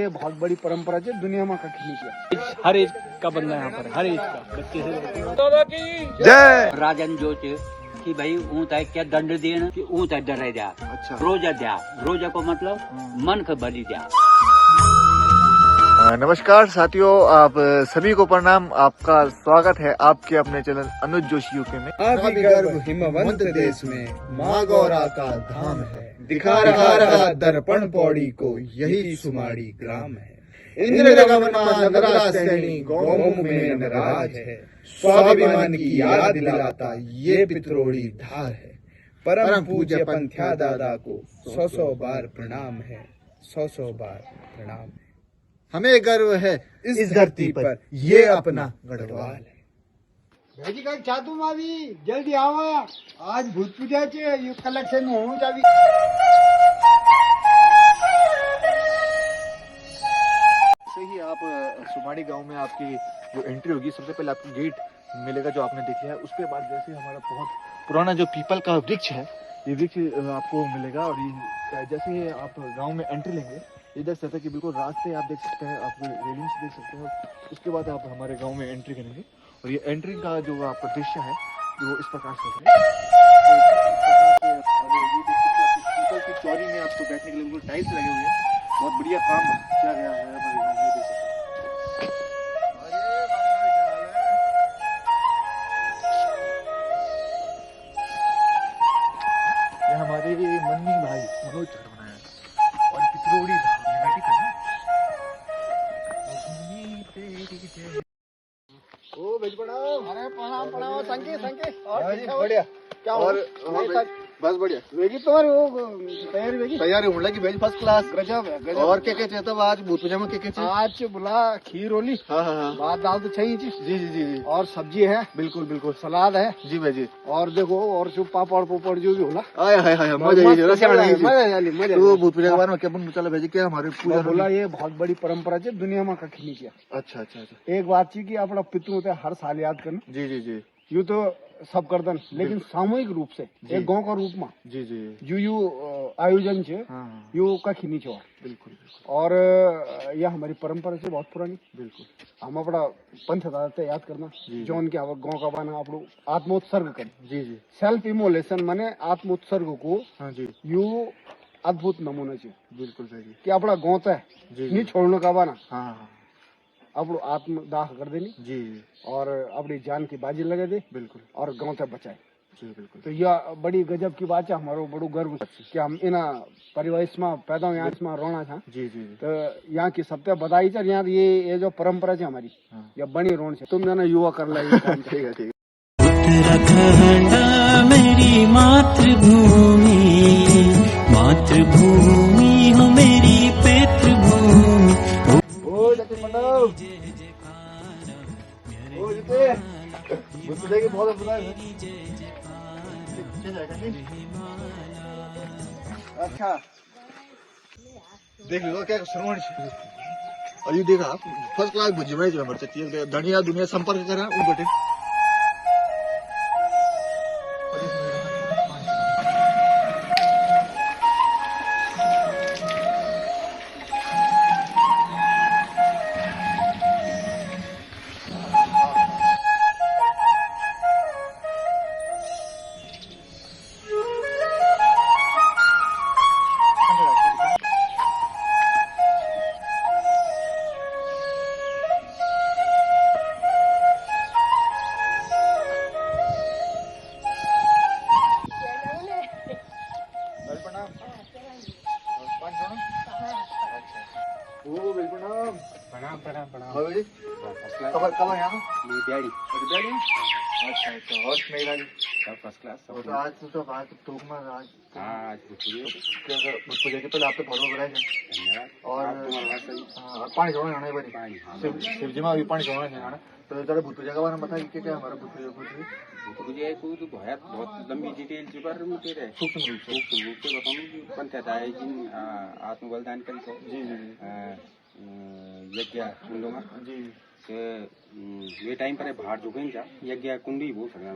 ये बहुत बड़ी परंपरा है, दुनिया में कहीं नहीं किया। हर एज का बंदा यहाँ पर, हर एज का, बच्चे से जय राजन जो चे कि भाई ऊँ तय क्या दंड देना कि ऊँ तय डरे जा। अच्छा। रोजा द्या, रोजा को मतलब मन का भरी द्या। नमस्कार साथियों, आप सभी को प्रणाम। आपका स्वागत है आपके अपने चैनल अनुज जोशी यूके में। गर्भ हिमवंत देश में माँ गौरा का धाम है, दिखा रहा दर्पण पौड़ी को यही सुमाड़ी ग्राम है। इंद्र गमन नगरा सैनी गौमुख में नगराज है, स्वाभिमान की याद दिलाता ये पित्रोड़ी धार है। परम पूज्य पंथ्या दादा को 100 बार प्रणाम है, 100 बार प्रणाम है। हमें गर्व है इस धरती पर ये अपना गढ़वाल है। भाजी का चातू मावी जल्दी आवा, आज भूत पूजा चे ये कलेक्शन होऊं जावी। से ही आप सुमाड़ी गांव में आपकी जो एंट्री होगी, सबसे पहले आपको गेट मिलेगा जो आपने देखा है। उसके बाद जैसे हमारा बहुत पुराना जो पीपल का वृक्ष है, ये वृक्ष आपको मिलेगा। और ये जैसे ही आप गांव में एंट्री लेंगे, इधर से कि बिल्कुल रास्ते आप देख सकते हैं, आप रेलिंग्स देख सकते हैं। उसके बाद आप हमारे गांव में एंट्री करेंगे और ये एंट्री का जो आपका दृश्य है वो इस प्रकार से होगा। पीपल की चौरी में आपको बैठने के लिए बिल्कुल टाइल्स लगे हुए हैं। बहुत बढ़िया काम किया गया है हमारे गाँव में, देख सकते हैं। ये हमारे मन्नी भाई मनोज चढ़वाना है और पित्रोड़ी ओ भेज पड़ाओ, अरे प्रणाम प्रणाम, संके संके और बढ़िया क्या और बस बढ़िया वेगी तुम्हारी वो तैयारी वेगी तैयारी होने लगी भेज फर्स्ट क्लास। गजब है गजब। और क्या कहते हैं आज भूत पूजा में क्या कहते हैं? आज बुला खीर होली, हाँ हाँ हाँ, भात दाल तो चाहिए जी जी जी जी जी, और सब्जी है, बिल्कुल बिल्कुल सलाद है जी भाई जी। और देखो और जो पापड़ पोपड़ जो भी होला, आए हाय हाय मजा आई मजा तो भूत पूजा के बारे में क्या चला भेजी क्या हमारे पूजा बोला ये बहुत बड़ी परंपरा है, दुनिया में कहीं नहीं किया। अच्छा अच्छा अच्छा, एक बात थी कि अपना पितृ होता है हर साल याद करना, जी जी जी यूँ तो सब करदन, लेकिन सामूहिक रूप से एक गांव का रूप में जी जी, यू आयोजन छे हाँ यू कहीं नहीं छोड़। बिल्कुल बिल्कुल, और यह हमारी परंपरा से बहुत पुरानी, बिल्कुल हम अपना पंथ दादा याद करना जो उनके गांव का बना आप आत्मोत्सर्ग कर, जी जी, सेल्फ इमोलेशन माने आत्मोत्सर्ग को हाँ जी, यू अद्भुत नमूना छे। बिल्कुल भाई जी, कि अपना गाँव तय जी नहीं छोड़ने का बना, हाँ हाँ अपनो आत्मदाह कर देनी जी, और अपनी जान की बाजी लगा दे बिल्कुल और गाँव तक बचाए। जी बिल्कुल, तो यह बड़ी गजब की बात है, हमारो बड़ो गर्व कि हम इन परिवार में पैदा हुए, यहाँ में रोना था। जी जी, तो यहाँ की सबसे बधाई चल, यहाँ ये जो परंपरा है हमारी, हाँ। यह बनी रोन से तुम जाना युवा कर ला। ठीक है ठीक है। उत्तराखंड मेरी मातृभूमि, मातृभूमि हो मेरी पितृभूमि। ओ जतिन मंडल, ओ जिते बुद्धे की बहुत बधाई है। अच्छा देख लो क्या श्रवण और ये देखा फर्स्ट क्लास भुजी बनाई जो हमारे चट्टी धनिया दुनिया संपर्क करा उन बटे प्रणाम प्रणाम प्रणाम। कब कब यहाँ दिहाड़ी अच्छा अच्छा, और नहीं गाड़ी सब फर्स्ट क्लास सब। तो आज तो बात तो आज आज पूजा के पहले आप तो फोटो बनाए धन्यवाद और तुम्हारा पानी छोड़ना है बड़ी पानी, हाँ। शिव जी में अभी पानी छोड़ना है तो जरा भूत पूजा के बारे में बताइए क्या क्या हमारा भूत मुझे तो बहुत लंबी डिटेल जो पर मुझे सूक्ष्म रूप से बताऊँ कि पंचायत आए जिन आत्म बलिदान करी सो जी जी यज्ञ कुंडों में जी ये टाइम पर भार जो गई जा यज्ञ कुंड ही बोल सकते हैं।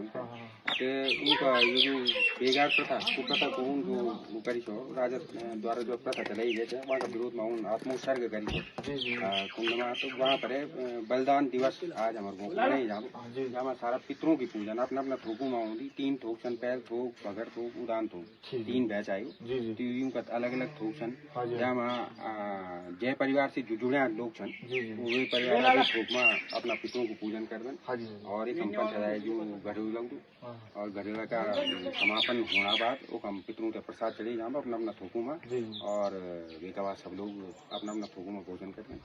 ते उनका ये जो बेगार प्रथा वो प्रथा को उनको वो करी छो राजा द्वारा जो प्रथा चलाई गई है वहाँ का विरोध में उन आत्मोत्सर्ग करी छो कुंड में। तो वहाँ पर बलिदान दिवस आज हमारे गाँव में जहाँ सारा पितरों की पूजन अपना अपना थोकू में होती 3 थोक सन पैर थोक बगर थोक उदान थोक 3 बैच आई तीन का अलग अलग थोक सन जहाँ जय परिवार से जुड़े लोग छन वे परिवार थोक में अपना पितरों को पूजन कर दें और एक हम पंचायत जो घरेलू लगू और घरेलू का समापन होना बाद वो हम पितरों के प्रसाद चढ़े जहाँ अपना अपना थोकू में और वे का बाद सब लोग अपना अपना थोकू में भोजन करते हैं।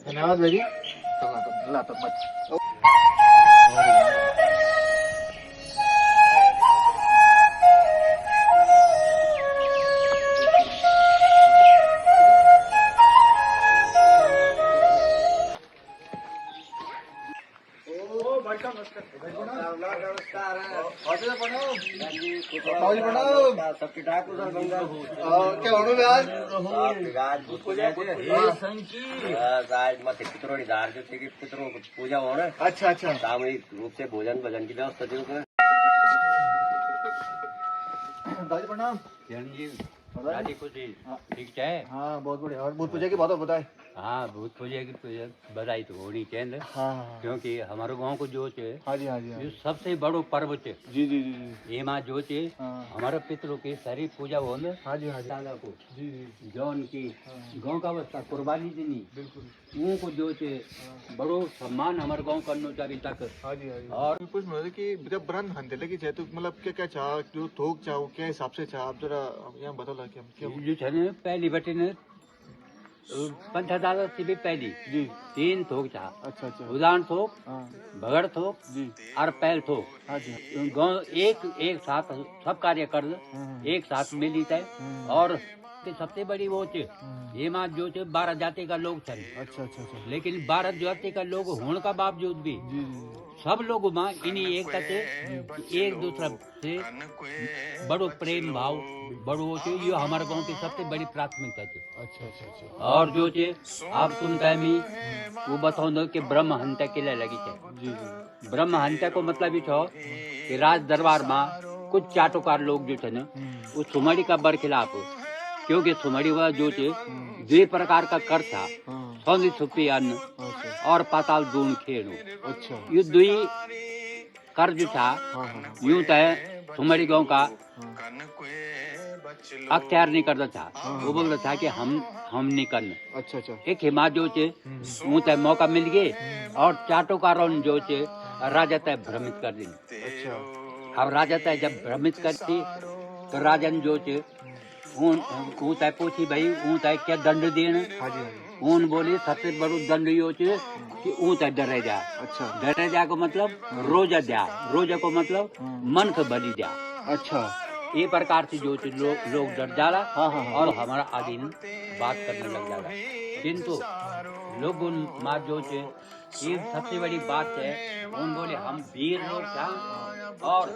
धन्यवाद भाई जी। पितरों को पूजा हो रहा है। अच्छा अच्छा सामूहिक रूप से भोजन भजन की व्यवस्था दादी प्रणाम। राजी खुशी ठीक है। हाँ बहुत बढ़िया। और भूत पूजा की बात बताए। हाँ भूत पूजा की पूजा बधाई तो होनी चाहिए हाँ क्योंकि हमारे गांव को जो है हाँ जी हाँ जी जो सबसे बड़ो पर्व है जी जी जी ये माँ जो है हमारे पितरों की सारी पूजा हो हाँ जी हाँ जी दादा को जी जी जो उनकी गांव का अवस्था कुर्बानी देनी बिल्कुल उनको जो है बड़ो सम्मान हमारे गांव करना चाहिए तक। हाँ जी हाँ जी। और कुछ मतलब कि जब ब्रह्म हंते लगी चाहे तो मतलब क्या क्या चाह जो थोक चाहो क्या हिसाब से चाह आप जरा यहाँ बता ला कि हम क्या जो है ना पहली बेटे ने पंचायत से भी पहली जी 3 थोक चाह अच्छा अच्छा उदान थोक हाँ भगड़ थोक जी और पैल थोक हाँ जी गाँव एक साथ सब कार्य कर एक साथ मिली है। और सबसे बड़ी वो ये माँ जो 12 जाति का लोग थे अच्छा अच्छा अच्छा लेकिन 12 जाति का लोग होने का बावजूद भी जी सब लोग माँ इन्हीं एकता से एक दूसरा से बड़ो प्रेम भाव बड़ो ये हमारे गांव की सबसे बड़ी प्राथमिकता है। अच्छा अच्छा अच्छा और जो आप सुनता है वो बताओ दो कि ब्रह्म हत्या के लिए लगी है। जी जी ब्रह्म हत्या को मतलब ये छो कि राज दरबार में कुछ चाटोकार लोग जो थे ना वो सुमड़ी का बरखिलाफ क्योंकि सुमड़ी वह जो थे 2 प्रकार का कर था सौंधी छुपी अन्न और पाताल दून खेड़ो। अच्छा ये 2 कर जो था हाँ हाँ यूं तय सुमड़ी गांव का अख्तियार नहीं करता था। वो बोल रहा था कि हम नहीं करना। अच्छा अच्छा एक हिमा जो चे यूं तय मौका मिल गए और चाटोकारों जो चे राजा तय भ्रमित कर दी। अच्छा अब राजा तय जब भ्रमित करती तो राजन जो चे ऊँ तय पूछी भाई ऊँ तय क्या दंड देना। हाँ जी ऊन बोली सबसे बड़ो दंड यो चे कि ऊँ तय डरे जा। अच्छा डरे जा को मतलब रोजा द्या रोजा को मतलब मन को बलि द्या। अच्छा ये प्रकार से जो लोग डर जाला हाँ हाँ और हमारा अधीन बात करने लग जाला। किंतु लोग उन माँ जो चे ये सबसे बड़ी बात है उन बोले हम वीर लोग था और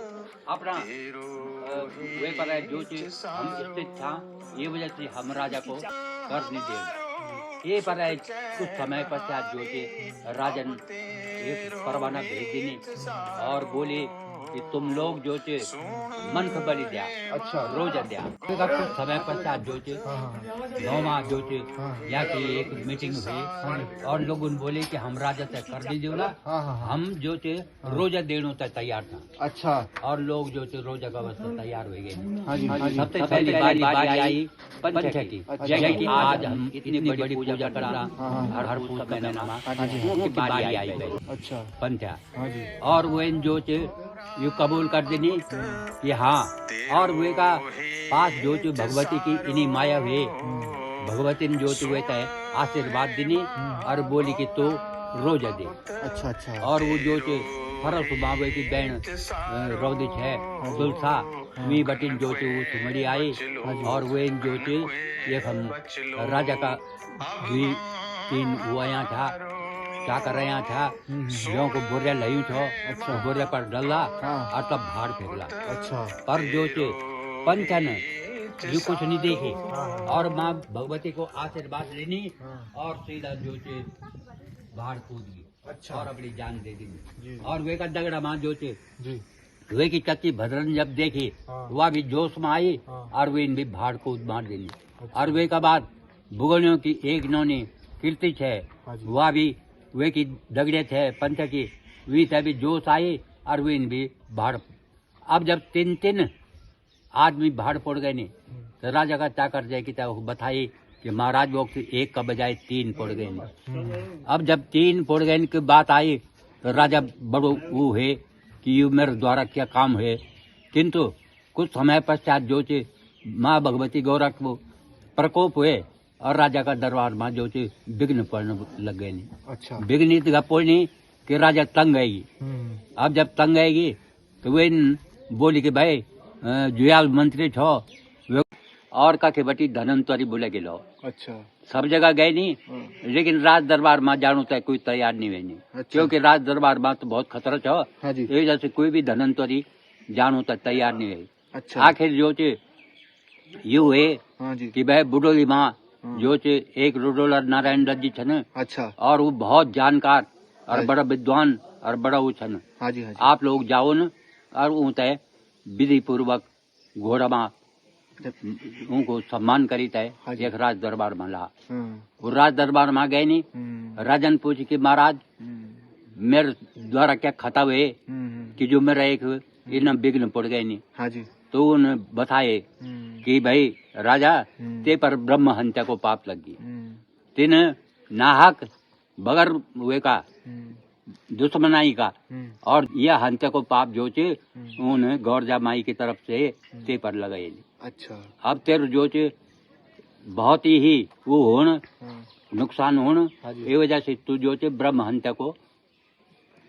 अपना वे पर जो चीज हम स्थित था ये वजह से हम राजा को कर नहीं दे। ये पर कुछ समय पश्चात जो थे राजन एक परवाना भेज देने और बोले कि तुम लोग जो थे मन को बलि दिया। अच्छा रोजा दिया। कुछ समय पश्चात जो थे गाँव जो थे या कि एक मीटिंग हुई और लोग बोले कि हम राजा से कर दीजिए ना हम जो थे रोजा देने तक तैयार था। अच्छा और लोग जो थे रोजा का अवस्था तैयार हो गए। हाँ जी सबसे पहली बारी आई पंचा की जैसे कि आज हम इतनी बड़ी पूजा करना हर पूजा महीना में बारी आई। अच्छा पंचा हाँ जी और वो जो थे ये कबूल कर देनी कि हाँ और वे का पास जो भगवती की इन्हीं माया हुए भगवती ने जो वे तय आशीर्वाद देनी और बोली कि तो रोजा दे। अच्छा अच्छा और वो जो फरस बाबे की बहन रौदिश है तुलसा वी बटिन जो वो सुमड़ी आई और वे जो एक हम राजा का 2-3 वो यहाँ था क्या कर रहे यहाँ था जो को बोरिया लही छो। अच्छा बोरिया पर डला और तब भाड़ फेंकला। अच्छा पर जो पंचन जो कुछ नहीं देखे और माँ भगवती को आशीर्वाद लेनी और सीधा जो भाड़ कूद गई। अच्छा और अपनी जान दे दी। और वे का दगड़ा माँ जो वे की चच्ची भद्रन जब देखी वह भी जोश में आई और वे इन भी भाड़ को मार देनी। और वे का बाद भुगनियों की एक इन्होंने कीर्ति है वह भी वे की दगड़े थे पंथ की वी थे भी जोश आई और वे इन भी भाड़। अब जब तीन तीन आदमी भाड़ पड़ गए नहीं तो राजा का चाकर जाए की बताई कि महाराज वो एक का बजाय तीन पड़ गए नहीं। अब जब तीन पड़ गए की बात आई तो राजा बड़ो वो है कि ये मेरे द्वारा क्या काम है। किंतु कुछ समय पश्चात जो चे माँ भगवती गौरख वो प्रकोप हुए और राजा का दरबार में जो चे विघ्न पड़ने लग गए नहीं। अच्छा। विघ्न पड़नी कि राजा तंग आएगी। अब जब तंग आएगी तो वे बोली कि भाई जुयाल मंत्री छो और का के बटी धनंतरी बोले गिलो। अच्छा। सब जगह गए नहीं लेकिन राज दरबार में जानो तो कोई तैयार नहीं हुए नहीं। अच्छा। क्योंकि राज दरबार में तो बहुत खतरा छो। हाँ जी। ये जैसे कोई भी धनंतरी जानो तो तैयार नहीं हुई। अच्छा। आखिर जो चे यू है हाँ जी। कि भाई बुडोली माँ जो चे एक रुडोलर नारायण दत्त जी छन। अच्छा। और वो बहुत जानकार और हाँ। बड़ा विद्वान और बड़ा वो छन। हाँ जी। हाँ जी। आप लोग जाओ न और उनते विधि पूर्वक घोड़ा माँ उनको सम्मान करी तय हाँ जी। एक राज दरबार में ला। हम्म। वो राज दरबार में गए नहीं। राजन पूछी कि महाराज मेरे द्वारा क्या खता हुए कि जो मेरा एक इन्हें विघ्न पड़ गए नहीं। हाँ जी। तो उन्हें बताए कि भाई राजा ते पर ब्रह्म हत्या को पाप लगी। तीन नाहक बगर हुए का दुश्मनाई का और यह हत्या को पाप जो चे उन्हें गौरजा माई की तरफ से ते पर लगाए। अच्छा। अब तेरे जो चे बहुत ही वो होन नुकसान होन ये वजह से तू जो चे ब्रह्म हत्या को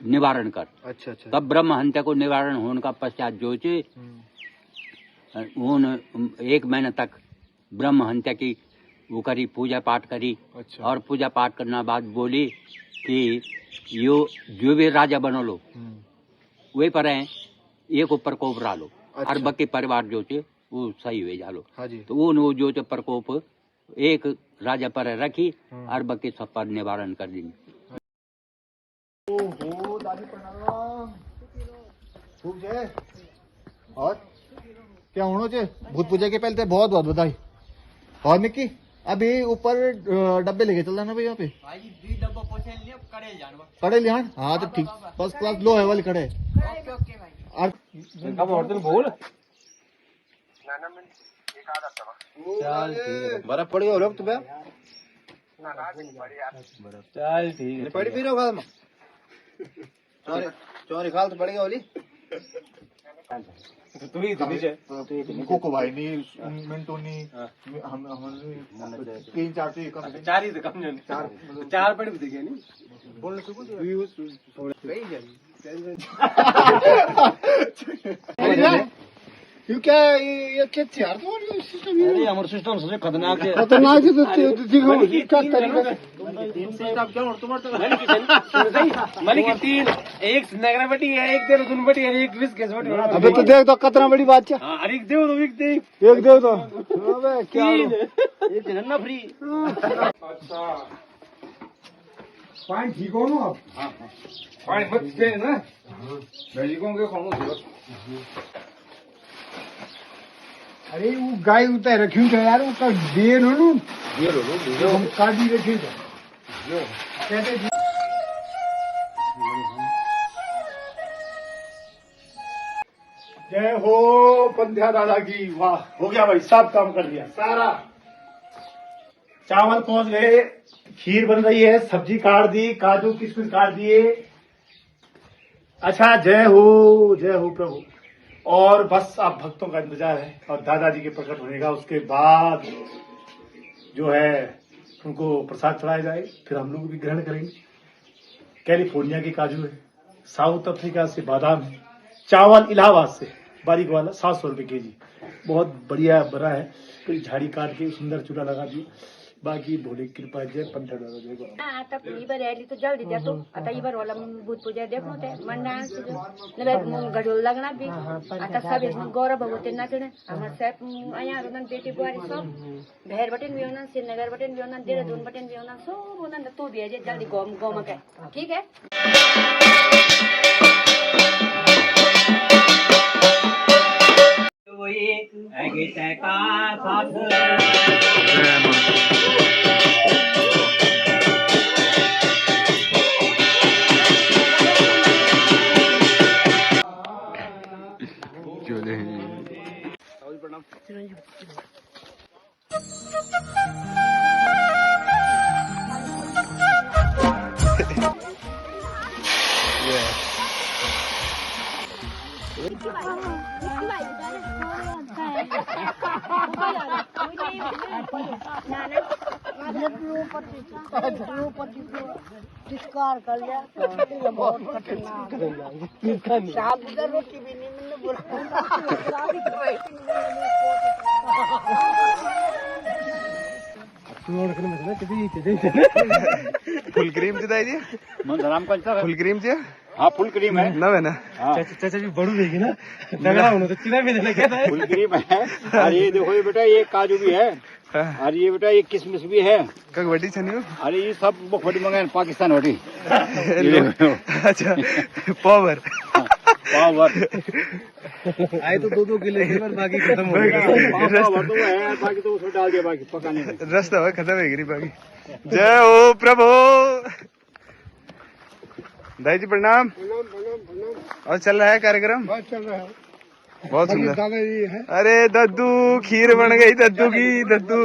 निवारण कर। अच्छा। अच्छा। तब ब्रह्म हत्या को निवारण होने का पश्चात जो चे उन 1 महीने तक ब्रह्म हत्या की वो करी पूजा पाठ करी। अच्छा। और पूजा पाठ करना बाद बोली कि यो जो भी राजा बनो लो वे पर है एक ऊपर प्रकोप रा लो। अच्छा। और बाकी परिवार जो चे वो सही हुए जालो। हाँ जी। तो वो जो चे प्रकोप एक राजा पर रखी और बाकी सब पर निवारण कर दी। ओहो दादी प्रणाम। खूब जय। और क्या होना चाहिए भूत पूजा के पहले बहुत बहुत बधाई। और निक्की अभी ऊपर डब्बे लेके चल जाना भाई यहाँ पे कड़े लिहान। हाँ तो ठीक फर्स्ट क्लास लो है वाली कड़े। और बर्फ पड़ी हो लोग तुम्हें चल ठीक है पड़ी पी रहे हो चोरी खाल तो पड़ेगा वाली तू ही तो नीचे कोको भाई नहीं मिंटू नहीं हम 3-4 तो कम चार ही तो कम जन चार पड़ी भी देखिए नहीं बोलने से क्यों क्या ये क्या यार तो सिस्टम अरे हमारा सिस्टम सबसे खतरनाक है खतरनाक है तो दिखो क्या तरीका मनी की 3 एक नगरा बटी है एक देर दुन बटी है एक विस केस बटी। अबे तो देख तो कितना बड़ी बात है। हां अरे देव तो एक दे एक देव तो अबे क्या एक जनना फ्री। अच्छा पानी ठीक हो ना आप। हां पानी मत से ना भेजिकों के खानो। अरे वो गाय उतर रखी है यार वो का देर हो नु ये हम काटी रखी है जो कहते जय हो पंध्या दादा की। वाह हो गया भाई सब काम कर दिया सारा। चावल पहुंच गए खीर बन रही है सब्जी काट दी काजू किशमिश काट दिए। अच्छा जय हो प्रभु। और बस आप भक्तों का इंतजार है और दादाजी के प्रकट होने का उसके बाद जो है उनको प्रसाद चढ़ाया जाए फिर हम लोग भी ग्रहण करेंगे। कैलिफोर्निया के काजू है साउथ अफ्रीका से बादाम है चावल इलाहाबाद से बारीक वाला 700 रुपये केजी बहुत बढ़िया बना है। फिर झाड़ी काट के सुंदर चूल्हा लगा दिया। बाकी भोले की कृपा जय पंथ आता इबर यायली तो जल्दी देतो आता इबर वाला भूत पूजा देखो ते मंडाण से नवे गडोल लगना भी आता सब गौरव भगवती नाचने हमर सेप आया रनन बेटी बुआरी सब भेर बटन भी होना श्रीनगर बटन भी होना देहरादून बटन भी होना सब होना तू भेजे जल्दी गोम के ठीक है। कोई गीत का साथ कर लिया बहुत खतरनाक रोटी भी नहीं मैंने बोला फुल क्रीम जी दाई जी फुल क्रीम जी हाँ फुल क्रीम है ना है ना चाचा भी बड़ू देगी ना झगड़ा होना तो चिना भी देना क्या था फुल क्रीम है और ये देखो ये बेटा ये काजू भी है और ये बेटा ये किशमिश भी है कग वड्डी छनी हो अरे ये सब बड़ी मंगाए पाकिस्तान वटी अच्छा पावर आए तो 2-2 किलो थे पर बाकी खत्म हो गया बाकी तो उसमें डाल दिया बाकी पकाने में रास्ता हुआ खत्म है गिरी बाकी जय हो प्रभु दाई जी प्रणाम और चल रहा है कार्यक्रम चल रहा है बहुत सुंदर अरे दद्दू खीर बन गई दद्दू की दद्दू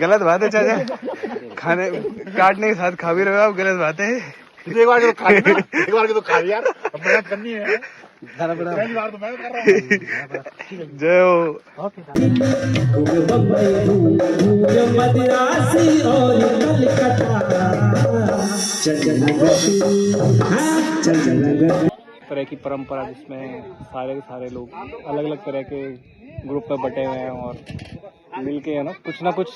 गलत बात है चाचा खाने काटने के साथ खा भी रहे हो आप गलत बात है एक बार के तो खा लिया यार मेहनत करनी है पहली बार तो मैं कर रहा हूँ जय हो तरह की परंपरा जिसमें सारे के सारे लोग अलग अलग तरह के ग्रुप में बटे हुए हैं और मिलके है ना कुछ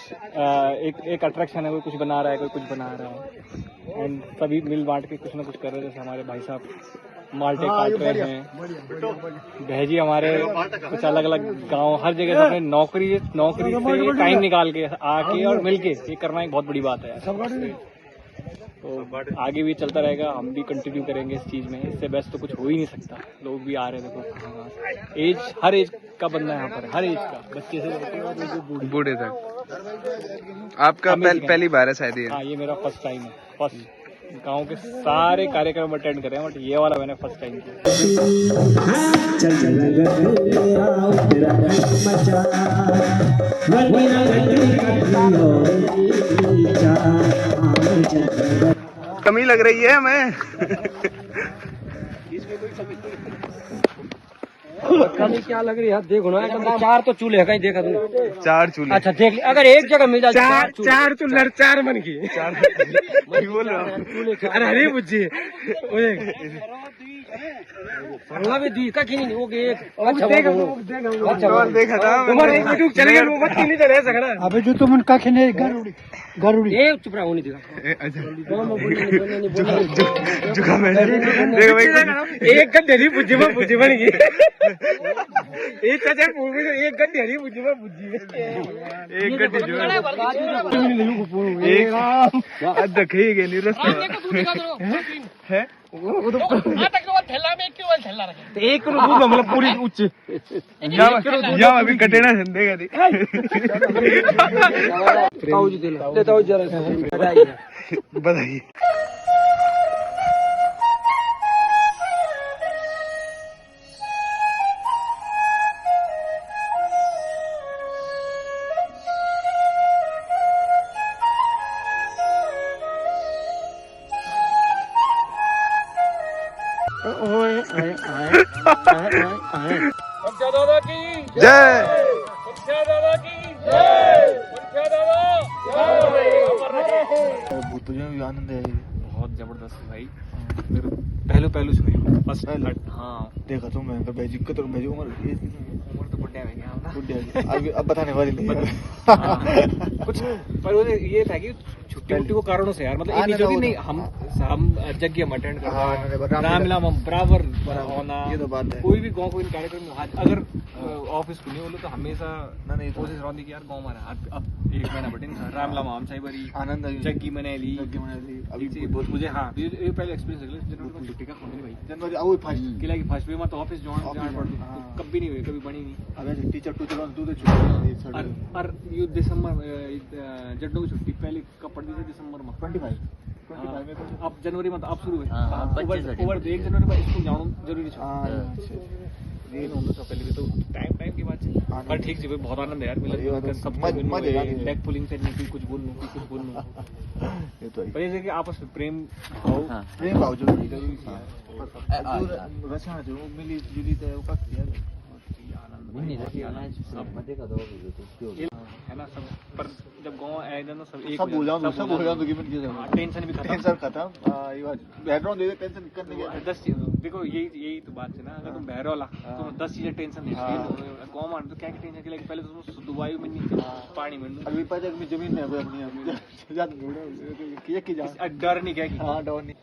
एक अट्रैक्शन है कोई कुछ बना रहा है कोई कुछ बना रहा है एंड सभी मिल बांट के कुछ ना कुछ कर रहे हैं जैसे हमारे भाई साहब माल्टे काट रहे हैं बहजी हमारे कुछ अलग अलग गांव हर जगह से अपने नौकरी से टाइम निकाल के आके और मिलके ये करना एक बहुत बड़ी बात है तो आगे भी चलता रहेगा हम भी कंटिन्यू करेंगे इस चीज़ में इससे बेस्ट तो कुछ हो ही नहीं सकता लोग भी आ रहे हैं देखो एज हर एज का बंदा है यहाँ पर हर एज का बच्चे से लेकर बूढ़े तक आपका पहली बार है शायद ये हाँ ये मेरा फर्स्ट टाइम है फर्स्ट गांव के सारे कार्यक्रम अटेंड करे हैं बट ये वाला मैंने फर्स्ट टाइम किया कमी लग रही है हमें कमी क्या लग रही है देखो ना 4 तो चूल्हे है कहीं देखा तुमने 4 चूल्हे अच्छा देख अगर एक जगह मिल जाए 4 चूल्हे 4 मन की 4 बोल रहा हूँ अरे हरी बुज्जी संगा भी दी का की नहीं वो एक अच्छा और देखा था तुम्हारे एक वीडियो चले गए वो मत नहीं चले सकना अबे जो तुम उनका खने गरुड़ी ये चुप रहा होने देगा अच्छा अच्छा जुका मैं देखो भाई एक गड्ढे नहीं बुज्जी में बुज्जी बन गई एक चाचा एक गड्ढे नहीं बुज्जी में बुज्जी एक गड्ढे जो एक अद्ध खी गई नहीं रास्ता है एक मतलब पूरी उच्च या अभी कटे ना देगा बताइए दादा की जय दादा की जय भूत पूजा में भी आनंद है बहुत जबरदस्त भाई पहलू से हुई फर्स्ट हाँ देखा तो मैं बैजी का तो बैजी उम्र तो बुढ़िया है क्या बुढ़िया अब बताने वाली नहीं कुछ पर वो ये था कि छुट्टी वुट्टी को कारणों से यार मतलब ये जो भी नहीं हम यज्ञ हम अटेंड करते हैं रामलीला हम बराबर होना ये तो बात है कोई भी गाँव कोई कार्यक्रम अगर ऑफिस को नहीं बोलो तो हमेशा नहीं कोशिश रहती कि यार गाँव में अब 1 महीना बटे रामला माम साई बरी आनंद आई जग्गी मनाली अभी बहुत मुझे हाँ ये पहले एक्सपीरियंस है जनवरी में छुट्टी का कौन नहीं भाई जनवरी आओ फर्स्ट किला की फर्स्ट वे में तो ऑफिस जान पड़ती कभी नहीं हुई कभी बनी नहीं अब टीचर टू चलो तू तो छुट्टी और ये दिसंबर जड्डों की छुट्टी पहले कब पड़ती थी दिसंबर में 25 में अब जनवरी में तो अब शुरू हुई ओवर 1 जनवरी में स्कूल जाना जरूरी है ये होंगे तो पहले भी तो टाइम की बात है पर ठीक जी बहुत आनंद है यार मिला सब बैक पुलिंग से नहीं कुछ बोल लूं कुछ बोल लूं ये तो पर ये कि आपस में प्रेम भाव जो रचना जो मिली जुली तो का किया है ना सब पर जब गाँव आए ना सब एक सब भूल जाऊँ सब भूल जाऊँ टेंशन भी खत्म टेंशन खत्म बैकग्राउंड दे दे टेंशन करने के 10 चीज देखो यही तो बात है ना अगर तुम बहरो ला तो 10 चीजें टेंशन नहीं गाँव में तो क्या टेंशन के लिए पहले तो शुद्ध वायु में नहीं पानी में अभी पास अपनी जमीन में अपनी डर नहीं क्या हाँ डर नहीं